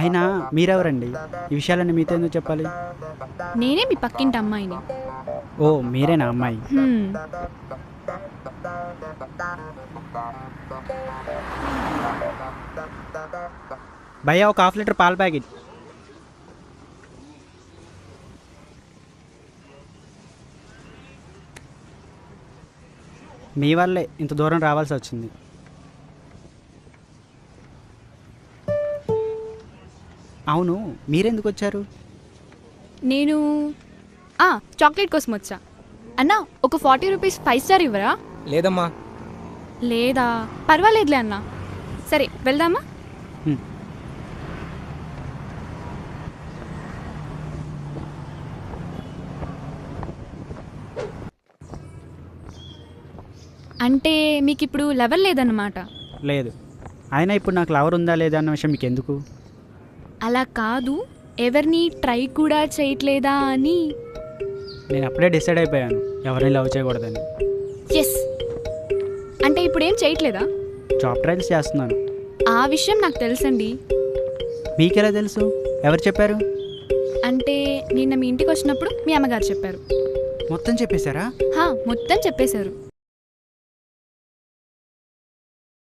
అయినా మీరెవరండి? ఈ విషయాలన్నీ మీతో ఎందుకు చెప్పాలి? నేనే మీ పక్కింటి అమ్మాయిని. ఓ మీరేనా అమ్మాయి? హ్మ్. భయ్యా ఒక హాఫ్ లీటర్ పాల ప్యాకెట్. మీ వల్లే ఇంత దూరం రావాల్సి వచ్చింది. అవును, మీరెందుకు వచ్చారు? నేను చాక్లెట్ కోసం వచ్చా. అన్నా ఒక 40 రూపీస్ 5 స్టార్ ఇవ్వరా? లేదమ్మా. లేదా పర్వాలేదులే అన్నా. సరే వెళ్దామా? హ్మ్. అంటే మీకు ఇప్పుడు లెవెల్ లేదన్నమాట. లేదు. అయినా ఇప్పుడు నాకు లవర్ ఉందా లేదా అన్న విషయం మీకు ఎందుకు? అలా కాదు, ఎవరిని ట్రై కూడా చేయట్లేదా అని. నేను అప్పుడే డిసైడ్ అయిపోయాను ఎవరిని లవ్ చేయకూడదని. ఎస్, అంటే ఇప్పుడు ఏం చేయట్లేదా? జాబ్ ట్రయల్స్ చేస్తున్నాను. ఆ విషయం నాకు తెలుసండి. మీకెలా తెలుసు? ఎవరు చెప్పారు? అంటే నిన్న మీ ఇంటికి వచ్చినప్పుడు మీ అమ్మగారు చెప్పారు. మొత్తం చెప్పేశారా? మొత్తం చెప్పేశారు.